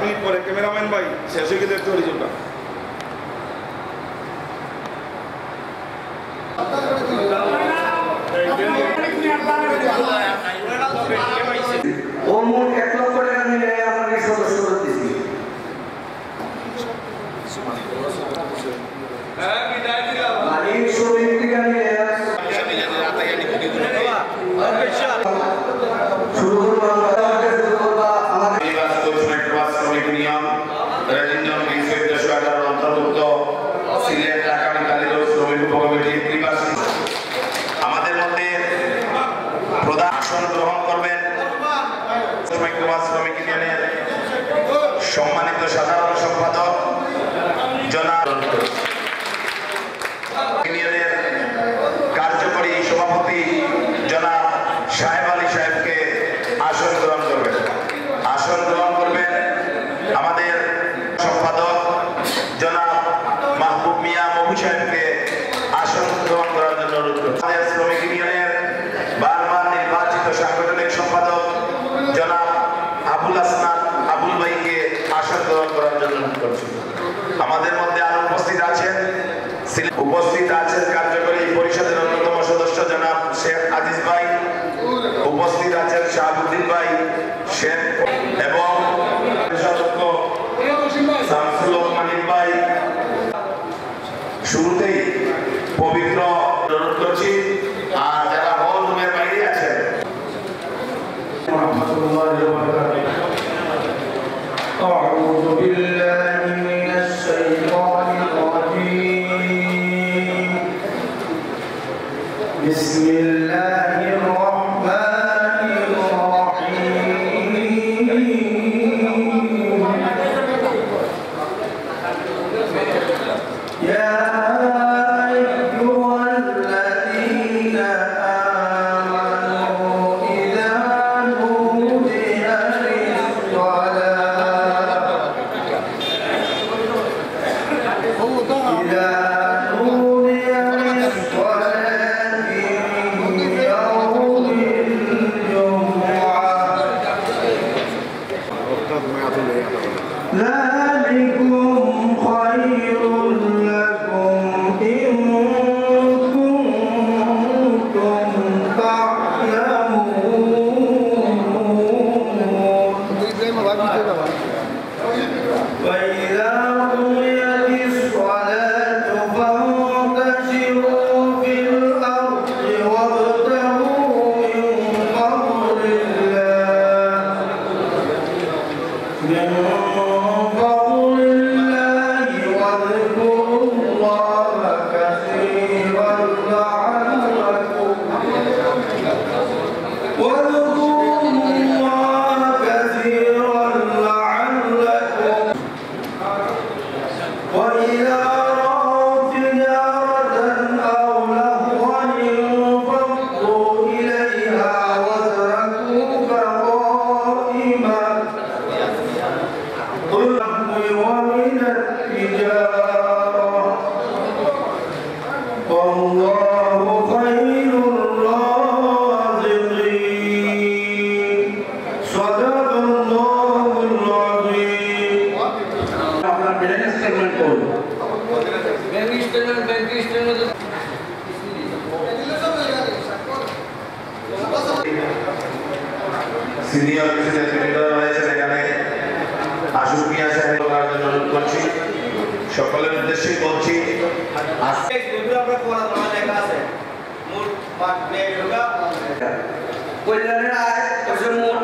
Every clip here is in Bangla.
মিনিট পরে ক্যামেরাম্যান ভাই শেষ হয়ে গেলে একটু হরিজনটা ও মোট 1 লক্ষ টাকা নিলে আমাকে সদস্য দিচ্ছি মালিক শ্রমিক থেকে নিলে শুরু করবো আমাদের মধ্যে প্রধান আসন গ্রহণ করবেন শ্রমিক ইউনিয়নের সম্মানিত সাধারণ সম্পাদক জনাব ইউনিয়নের কার্যকরী সভাপতি জনাব সাহেব আলী সাহেবকে আসন গ্রহণ করবেন আমাদের সম্পাদক জনাব মাহবুব মিয়া মবু সাহেবকে আসন গ্রহণ করার জন্য অনুরোধ করছি। আমাদের শ্রমিক ইউনিয়নের বারবার নির্বাচিত সাংগঠনিক সম্পাদক জনাব আবুল আসনাদ আবুল ভাইকে আসন গ্রহণ করার জন্য অনুরোধ করছি। আমাদের মধ্যে আরো উপস্থিত আছেন কার্যকরী পরিষদের অন্যতম সদস্য জনাব শেখ আজিজ ভাই, উপস্থিত আছেন শাহাবুদ্দিন ভাই শেখ এবং সদস্য শামসুল মানিক ভাই। শুরুতেই পবিত্র অনুরোধ করছি, আর যারা হল রুমের বাইরে আছেন أعوذ بالله من الشيطان الرجيم بسم الله الرحمن الرحيم يا أيها الذين آمنوا إذا نودي للصلاة من يوم الجمعة ذلكم خير لكم إن كنتم تعلمون وإذا قضيت الصلاة فانتشروا في الأرض وابتغوا من فضل الله واذكروا الله كثيرا لعلكم وإذا رأوا تجارة أو لهوا انفضوا إليها وتركوك قائما قل ومن التجارة والله خير الرازقين صدق الله العظيم আপনার ব্যাংক স্টেটমেন্ট করুন ব্যাংক স্টেটমেন্ট সিনিয়র প্রেসিডেন্ট রয়েছেন এখানে আশুক মিয়া সাহেব করার জন্য অনুরোধ করছি। সকলের উদ্দেশ্যে বলছি আজকে আমরা কোলা তোমার লেখা আছে মোট পাট ব্যাগ লোকা কল্যাণের আয় হচ্ছে মোট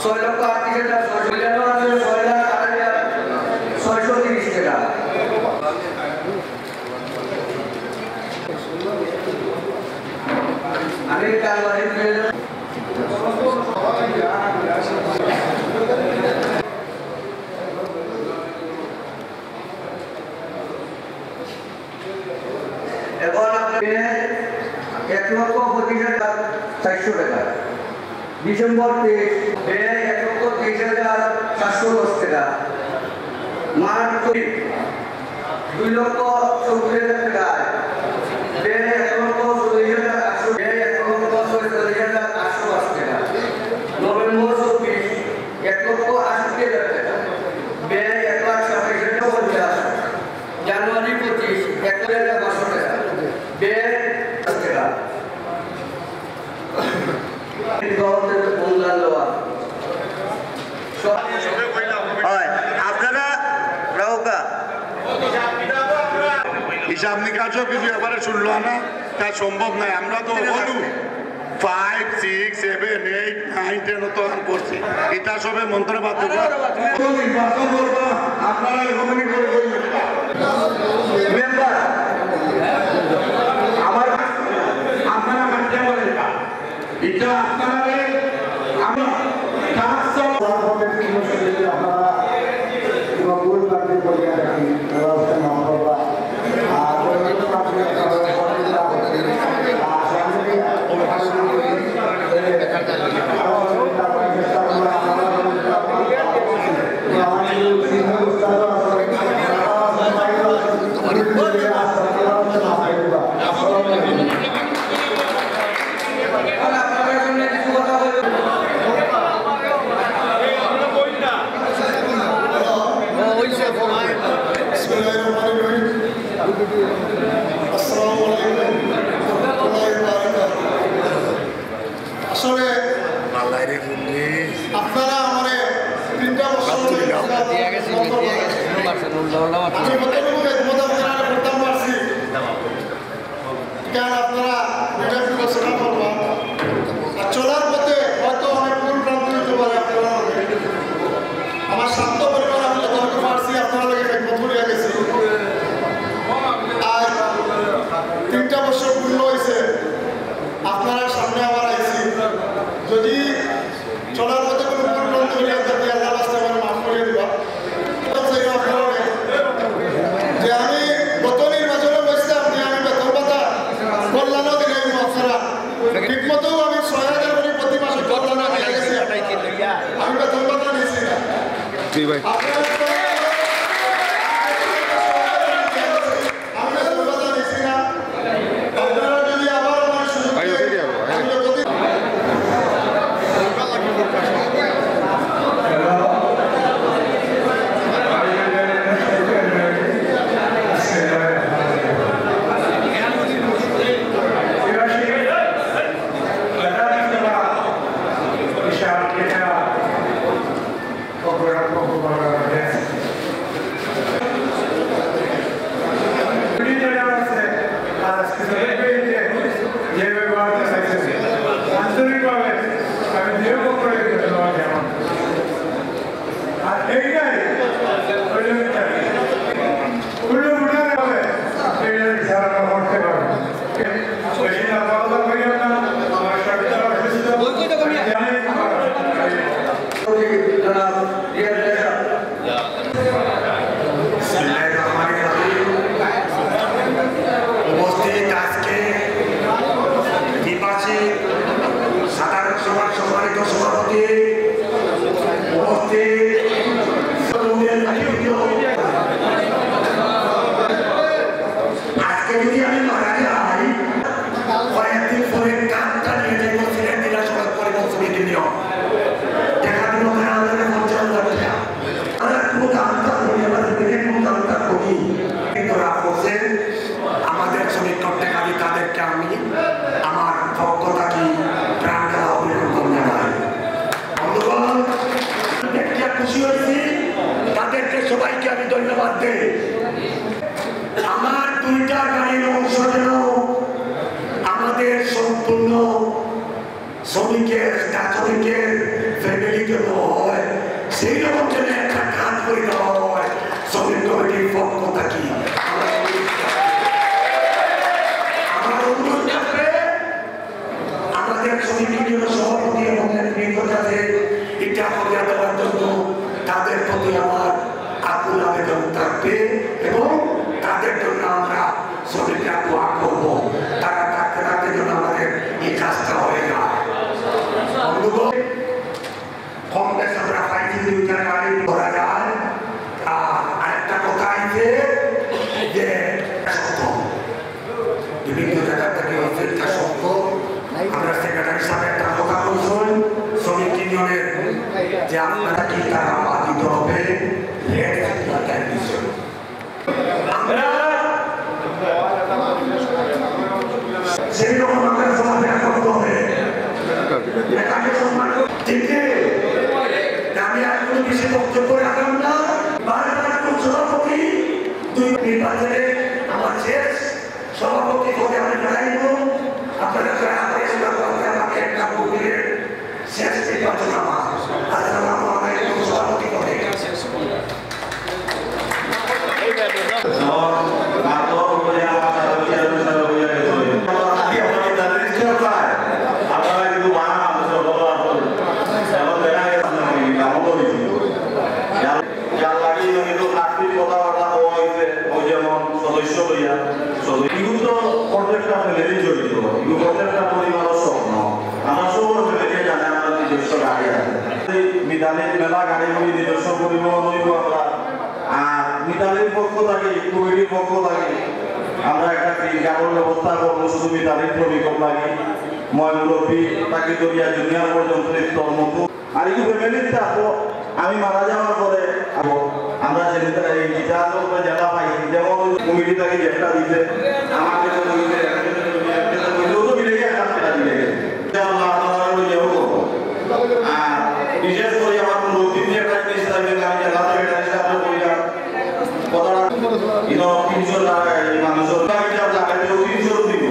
6,38,000 কল্যাণ আছে 6,38,630 টাকা। আমি কালবাড়ি এখন আপনি 1,25,400 টাকা ডিসেম্বর 23 ব্যয় 1,23,710 টাকা মার্চ 2,70,000 টাকা ব্যয় 1,40,800 ব্যয় 1,40,880 টাকা নভেম্বর 24 1,80,000 টাকা হিসাব নিকাশও কিছু এবারে শুনলো না, তা সম্ভব নয়। আমরা তো হলু 5, 6, 7, 8, 9, 10 তো করছি, এটা সবে মন্ত্রে বাধ্য নির্বাচন করবো আপনারা এরকমই করে মেম্বার আমার আপনারা মানতে বলেন এটা আপনারা আমরা আসলে আপনারা আমার 3টা বছর আমি করতাম পারছি কেন আপনারা এটা বিবেচনা করবেন আর চলার পথে হয়তো অনেক ভুল ভ্রান্তি হতে পারে আপনারা আমার শান্ত পরিবার আমি যতটুকু পারছি আপনারা লাগে একমত হয়ে গেছি আর 3টা বছর পূর্ণ হয়েছে আপনারা সামনে আবার আইছি যদি চলার পথে কোনো ভুল ভ্রান্তি হলে যাতে আল্লাহ রাস্তায় আমার মাফ করে দিবা যে আমি গত নির্বাচনে বসলাম যে আমি বেতন ভাতা কল্যাণও দিলাম আপনারা ঠিক মতো আমি 6,000 করে প্রতি মাসে কল্যাণ দিয়ে গেছি আমি বেতন ভাতা নিয়েছি না আমি বেতন ভাতা নিয়েছি না আপনারা যদি আবার আমার সুযোগ আমাদের শ্রমিক করতে পারি তাদেরকে আমি আমার ভক্ততা কি প্রাণ দেওয়া অভিনন্দন জানাই। বন্ধুগণ, খুশি হয়েছি, তাদেরকে সবাইকে আমি ধন্যবাদ দিই। আমার 2টা গাড়ির অংশ যেন আমাদের সম্পূর্ণ শ্রমিকের ফ্যামিলি জন্য হয়, সেই রকম যেন একটা কাজ করে দেওয়া হয় শ্রমিক কমিটির পক্ষ থাকি। আমার অনুরোধ থাকবে আমাদের শ্রমিক ইউনিয়নের সভাপতি এবং নেতৃত্বের এটা করে দেওয়ার জন্য তাদের প্রতি আমার আকুল আবেদন থাকবে এবং তাদের জন্য আমরা শ্রমিকরা দোয়া করবো, তারা থাকতে থাকতে যেন আমাদের এই কাজটা হয়ে যায়। কম বেশ আমরা পাইছি 2টা গাড়ি ধরা যায়। আর আরেকটা কথা আছে যে বিভিন্ন জায়গা থেকে অফিসটা সত্য, আমরা সেক্রেটারি সাহেব একটা কথা বলছেন শ্রমিক ইউনিয়নের যে আপনারা কি তারা বাধিত হবে সেই রকম আমাদের সমাজে করতে হবে। আমি আর কোনো বেশি বক্তব্য রাখলাম না। বারবার সভাপতি 2 নির্বাচনে আমার শেষ পরিবহন হইব আমরা। আর মিতালির পক্ষ থেকে কমিটির পক্ষ থেকে আমরা একটা গাড়ির ব্যবস্থা করবো শুধু মিতালির শ্রমিকর লাগে ময় মুরব্বী তাকে দরিয়া জুনিয়র পর্যন্ত স্তর মতো আর এই ফ্যামিলিতে আসবো। আমি মারা যাওয়ার পরে আমরা জেলা পাই যেমন কমিটি থেকে একটা দিতে আমাকে বিশেষ করে আমার মুরব্বী নিয়ে একটা জিনিস থাকবে আমি জেলা থেকে হিসাবে বললাম কথাটা 300 মানুষের জায়গাতেও 300 দিব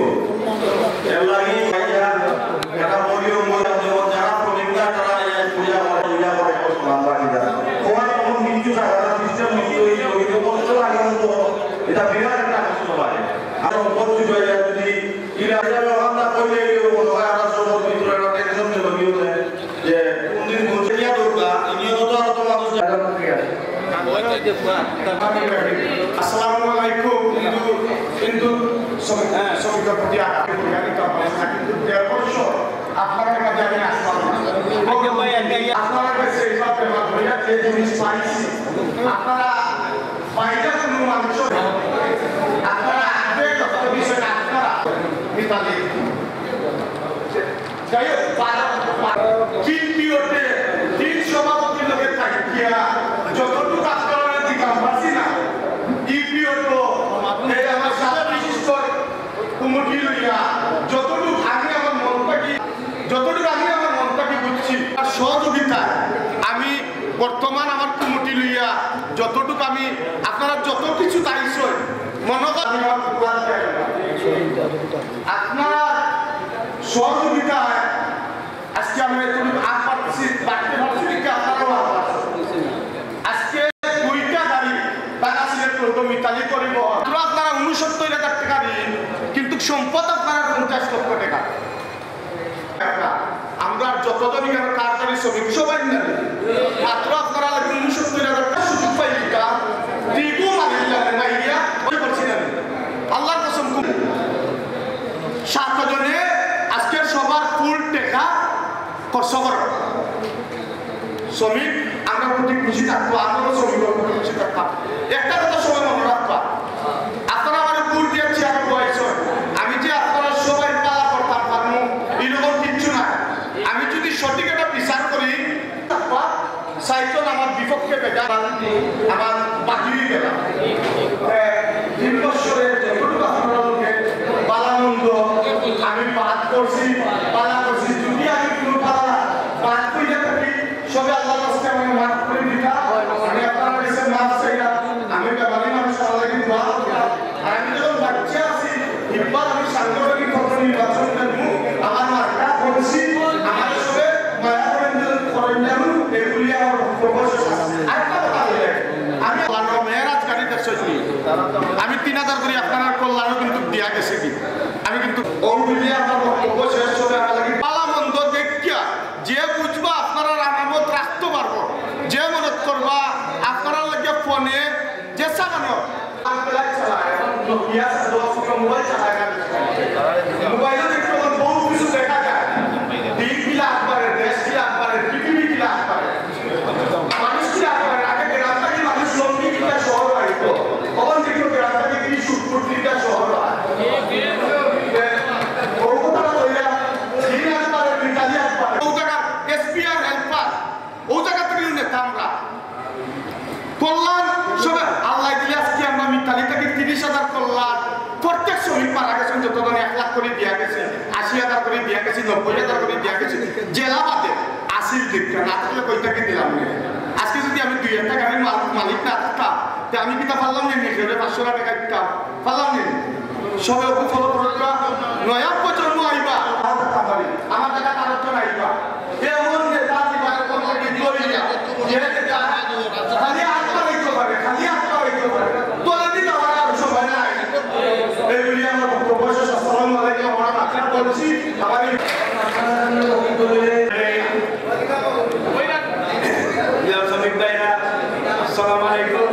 এর লাগে এটা বলিও যেমন যারা শ্রমিকরা তারা পূজা করে ওরা তখন কিছু সাধারণ সিস্টেম কষ্ট লাগে এটা বিরাট একটা কষ্ট লাগে আর উপস্থিত হয়ে যায় যদি ব্যবহার করলে ভিতরে একটা টেনশন যে কোনদিন বলছে নিয়মিত তো মানুষ আসসালামু আলাইকুম কিন্তু শ্রমিকের প্রতি কিন্তু 1.5 বছর আপনাদের মাঝে আমি আসলাম আপনারা কাছে এইভাবে যে জিনিস পাইছি আপনারা বাইরে কোনো মানুষ আপনারা আগে কত বিষয় আপনারা মিতালি যাই হোক কিন্তু ওতে 3 সভাপতির লোকের থাকিয়া যতটুকু আপনারা দিকাম পাচ্ছি না ইপিও তো এই আমার সাথে বিশিষ্ট কমিটি লইয়া যতটুকু আগে আমার মনটাকে বুঝছি আর সহযোগিতা আমি বর্তমান আমার কমিটি লইয়া যতটুকু আমি আপনারা যত কিছু চাইছ মনে করেন আপনার সহযোগিতায় আজকে আমরা এতটুকু আগ পাচ্ছি বাড়তে পারছি কি আপনারাও আগ পাচ্ছেন আজকে 2টা গাড়ি টাকা সিলেক্ট করবো মিতালি করিব আপনারা 69,000 টাকা দিন কিন্তু সম্পদ আপনারা 50 লক্ষ টাকা আমরা যতজন কারখানি শ্রমিক সবাই না মাত্র আপনারা 69,000 টাকা সুযোগ পাই কা দিবো না ইয়া ওই করছি না আল্লাহর কসম 7 জনে আজকে সবার ফুল টাকা খরচ করা শ্রমিক আমরা প্রতি খুশি থাকবো আমরাও শ্রমিকের প্রতি খুশি থাকতাম একটা কথা সবাই মনে রাখবা আপনারা আমার ভুল দিয়েছি আমি বয়স আমি যে আপনারা সবাই পালা করতাম পারবো এরকম কিচ্ছু না আমি যদি সঠিক একটা বিচার করি সাইকেল আমার বিপক্ষে বেজা আমার বাকি গেল 3 বছরে যতটুকু আপনারা লোকে পালানন্দ আমি বাদ করছি পালা করছি যদি আমি কোনো পালা বাদ করে থাকি সবে আল্লাহর কাছে আমি মাফ করে দিতা আমি আপনার কাছে মাফ চাইলা আমি বেমানি মানুষ আল্লাহ কি দোয়া করতাম আর আমি যখন বাচ্চা আছি এবার আমি সাংগঠনিক পত্র নির্বাচন করব আমার মার্কা করছি আমার সবে মায়া করেন যেমন এগুলি আমার প্রপোজাল আরেকটা কথা বলে আমি আল্লাহর মেরাজ গাড়িতে সত্যি আমি 3000 করে আপনার কল্যাণও কিন্তু দিয়া গেছে কি আমি কিন্তু ওইগুলি আমার বক্তব্য শেষ হবে আমার লাগি পালা মন্দ দেখিয়া যে বুঝবা আপনারা রানামত রাখতে পারবো যে মনত করবা আপনারা লাগে ফোনে যে সামানো মোবাইলে দেখতে বহু কিছু দেখা যায় দিন কিলা আকবারে দেশ কিলা আকবারে পৃথিবী কিলা আকবারে মানুষ কিলা আকবারে আগে গ্রামটাকে মানুষ লম্বি কিলা শহর বাড়িত তখন দেখলো গ্রামটাকে কি সুটপুট কিলা শহর হয় কল্যাণ সবে আল্লাহ দিলে আজকে আমরা মিতালি থেকে 30,000 কল্যাণ প্রত্যেক শ্রমিক মারা গেছেন যতজন 1 লাখ করে দেওয়া গেছে 80,000 করে দেওয়া গেছে 90,000 করে দেওয়া গেছে জেলা বাদে আসিল দিকটা না থাকলে কইটাকে দিলাম আজকে যদি আমি 2 টাকা গাড়ির মালিক না থাকতাম তে আমি কিতা পারলাম না নিজের 500 টাকা দিতাম পারলাম না সবে ওকে ফলো করবা নয়া প্রজন্ম আইবা আমার টাকা তার তো আইবা এমন নেতা দিবা করলে কি করিয়া যে নেতা খালি আত্মা হইতে পারে তোলে দিতে আমার আর সময় নাই এইগুলি আমার বক্তব্য শেষ আসসালামু আলাইকুম আমরা আখড়া বলছি আমার শ্রমিক ভাইরা আসসালামু আলাইকুম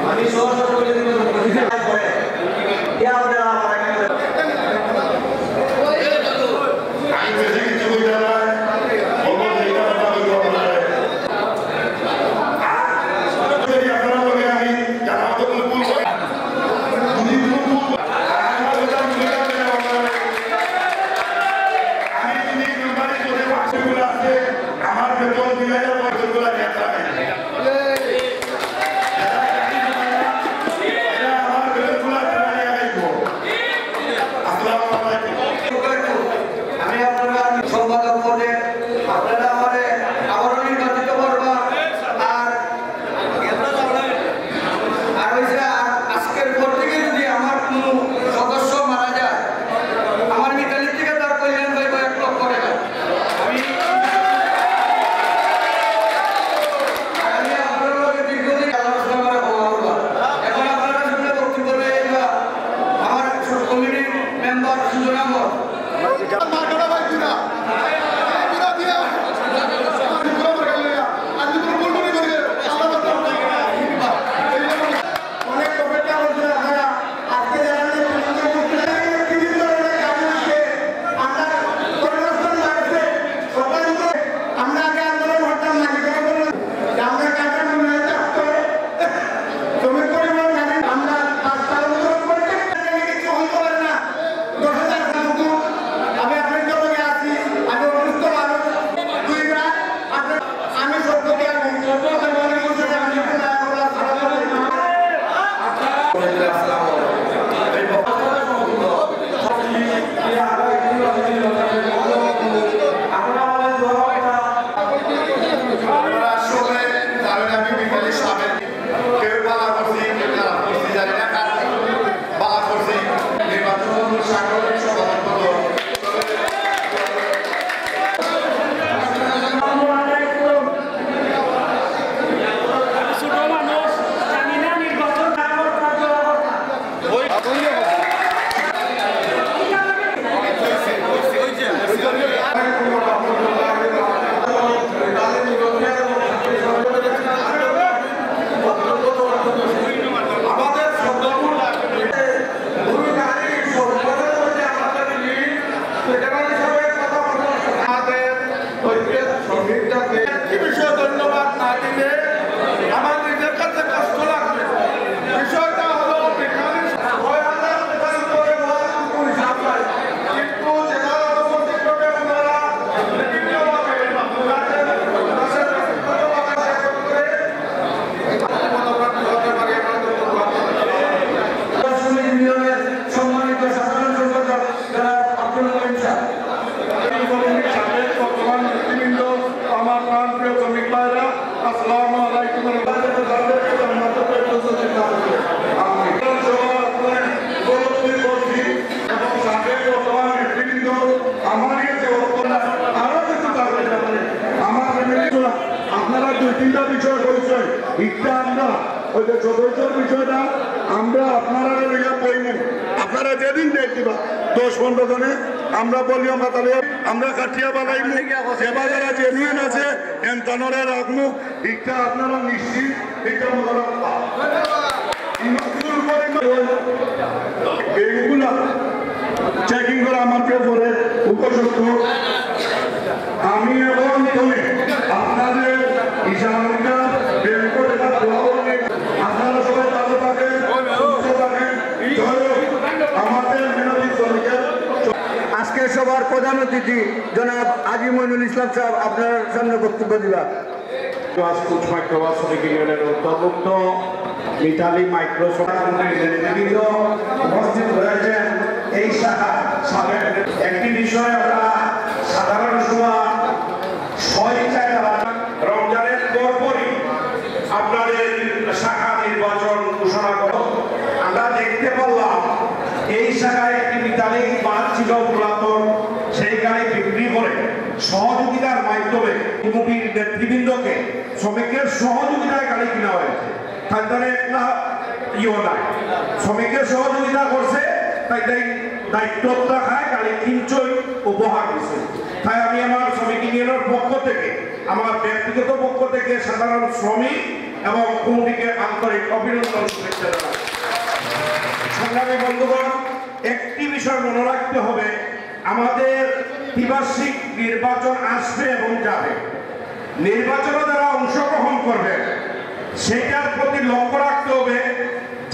আমি সহজ করে দিব আপনারা দুই তিনটা বিষয় বলছেন ইটা আমরা ওই যে চতুর্থ বিষয়টা আমরা আপনারা আপনারা যেদিন দেখবা 10-15 জনে আমরা বলি আমরা তাহলে আমরা কাঠিয়া বানাইব সেবা যারা জেনুইন আছে এনতানরে রাখবো ইটা আপনারা নিশ্চিত এটা এইগুলা চেকিং করে আমাকে পরে উপযুক্ত আমি এবং তুমি আপনাদের ইশারা আপনারা সবাই ভালো থাকেন সুস্থ থাকেন আমাদের মিনতি শ্রমিকের আজকে সবার প্রধান অতিথি জনাব আজি মইনুল ইসলাম সাহেব আপনার সামনে বক্তব্য দিবা। কুচ মাইক্রোবাস শ্রমিক ইউনিয়নের অন্তর্ভুক্ত মিতালি মাইক্রোসফট উপস্থিত হয়েছেন এই শাখা একটি বিষয় আমরা সাধারণ সভা রমজানের পরপরই আপনাদের শাখা নির্বাচন ঘোষণা করো আমরা দেখতে পারলাম এই শাখায় একটি মিতালি বাদ ছিল পুরাতন সেইখানে বিক্রি করে সহযোগিতার মাধ্যমে কমিটির নেতৃবৃন্দকে শ্রমিকের সহযোগিতায় গাড়ি কিনা হয়েছে তাই একটা ইও নাই শ্রমিকের সহযোগিতা করছে তাই দায়িত্বটা খায় গাড়ি কিনছই উপহার দিচ্ছে তাই আমি আমার শ্রমিক ইউনিয়নের পক্ষ থেকে, আমার ব্যক্তিগত পক্ষ থেকে সাধারণ শ্রমিক এবং কমিটিকে আন্তরিক অভিনন্দন শুভেচ্ছা জানাই। সংগ্রামী বন্ধুগণ, একটি বিষয় মনে রাখতে হবে, আমাদের ত্রিবার্ষিক নির্বাচন আসবে এবং যাবে। নির্বাচনে যারা অংশগ্রহণ করবেন সেটার প্রতি লক্ষ্য রাখতে হবে,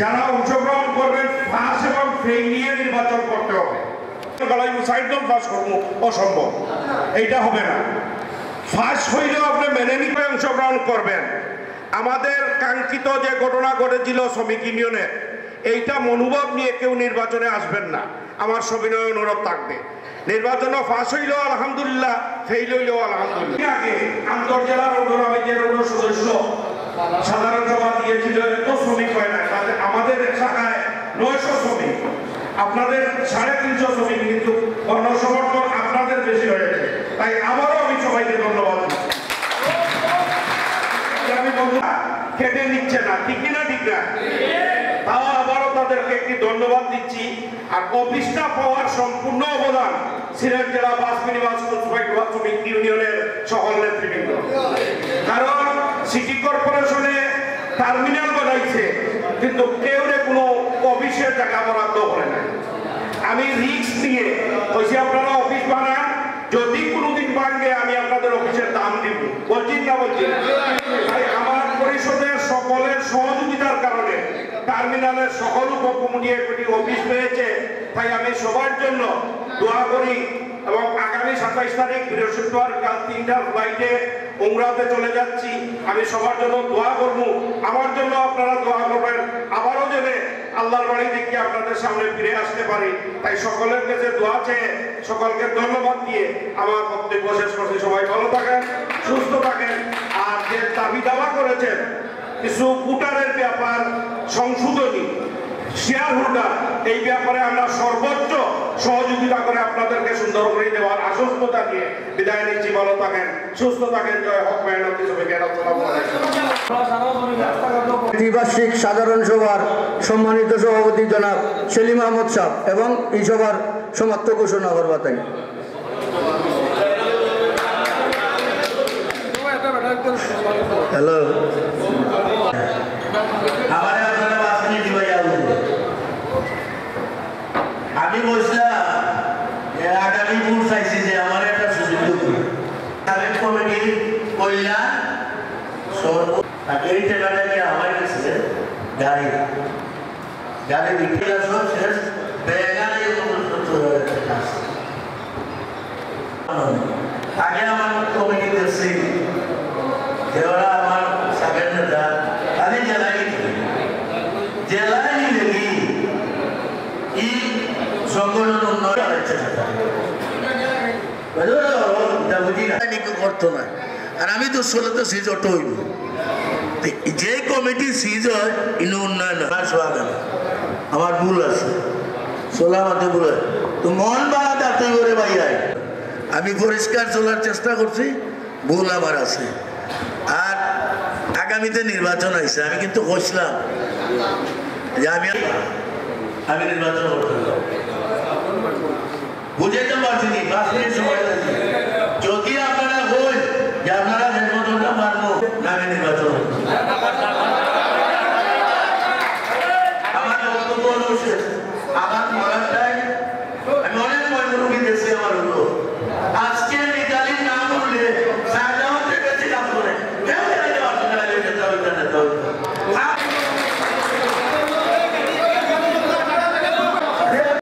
যারা অংশগ্রহণ করবেন পাস এবং ফেল নিয়ে নির্বাচন করতে হবে। পাস করবো অসম্ভব, এইটা হবে না। ফার্স্ট হইলেও আপনি মেনে নিতে অংশগ্রহণ করবেন। আমাদের কাঙ্ক্ষিত যে ঘটনা ঘটেছিল শ্রমিক ইউনিয়নে, এইটা মনোভাব নিয়ে কেউ নির্বাচনে আসবেন না, আমার সবিনয় অনুরোধ থাকবে। নির্বাচনে ফার্স্ট হইলেও আলহামদুলিল্লাহ, ফেল হইলেও আলহামদুলিল্লাহ। আগে আন্তর্জেলার অগ্রগামীদের সদস্য সাধারণ সভা দিয়েছিল, এত শ্রমিক হয় না, আমাদের শাখায় 900 শ্রমিক, আপনাদের 350 শ্রমিক, কিন্তু গণসমর্থন আপনাদের বেশি হয়েছে। তাই আবারও আমি সবাইকে ধন্যবাদ দিচ্ছি। আমি বন্ধুরা কেটে নিচ্ছে না, ঠিক না? ঠিক না? তাও আবারও তাদেরকে একটি ধন্যবাদ দিচ্ছি। আর অফিসটা পাওয়ার সম্পূর্ণ অবদান সিলেট জেলা বাস মিনিবাস শ্রমিক ইউনিয়নের সকল নেতৃবৃন্দ। কারণ সিটি কর্পোরেশনে টার্মিনাল বানাইছে, কিন্তু কেউ কোনো অফিসের জায়গা বরাদ্দ করে না। আমি রিস্ক নিয়ে বলছি, আপনারা অফিস বানান, যদি কোনোদিন ভাঙে আমি আপনাদের অফিসের দাম দিব, বলছি না বলছি। তাই আমার পরিষদের সকলের সহযোগিতার কারণে টার্মিনালের সকল উপকমিটি একটি অফিস পেয়েছে। তাই আমি সবার জন্য দোয়া করি এবং আগামী 27 তারিখ বৃহস্পতিবার কাল 3টার ফ্লাইটে উমরাতে চলে যাচ্ছি। আমি সবার জন্য দোয়া করবো, আমার জন্য আপনারা দোয়া করবেন, আবারও যেন আল্লাহর বাড়ি দেখে আপনাদের সামনে ফিরে আসতে পারি। তাই সকলের কাছে দোয়া চেয়ে সকলকে ধন্যবাদ দিয়ে আমার বক্তব্য শেষ করছি। সবাই ভালো থাকেন, সুস্থ থাকেন। আর যে দাবি দাওয়া করেছেন কিছু কুটারের ব্যাপার, সংশোধনী, শেয়ার হোল্ডার, এই ব্যাপারে আমরা সর্বোচ্চ সহযোগিতা করে আপনাদেরকে সুন্দর করে দেওয়ার আশ্বস্ততা দিয়ে বিদায় নিচ্ছি। ভালো থাকেন, সুস্থ থাকেন। জয় হক মেহনতি শ্রমিকের। ত্রিবার্ষিক সাধারণ সভার সম্মানিত সভাপতি জনাব সেলিম আহমদ সাহেব এবং এই সভার সমাপ্ত ঘোষণা করবার তাই। হ্যালো, আমি বলছিলাম আগামী ভোট চাইছি যে আমার একটা সুযোগ কমিটির কল্যাণ এই টাকাটা নিয়ে আমার কাছে গাড়ি বিক্রি সব শেষ আগে আমার কমিটি দেখছি ওরা আমার সাবের নেতা, আমি জেলায় নিলে কি সংগঠন উন্নয়ন করতো না। আর আমি তো ষোলো তো সিজ অটো হইব, যে কমিটি সিজ হয় ইনো উন্নয়ন আমার ভুল আছে, চলা মাঠে ভুল হয় তো মন বাড়া দাঁড়তে করে ভাইয়াই আমি পরিষ্কার চলার চেষ্টা করছি, ভুল আমার আছে। আর আগামীতে নির্বাচন হয়েছে, আমি কিন্তু কইছিলাম যে আমি নির্বাচন করতে বুঝাইতে পারছি নি, 5 মিনিট সময় লাগছে। যদি আপনারা বল যে আপনারা নির্বাচনটা মানবো, আমি নির্বাচন আমার বক্তব্য হলো আমার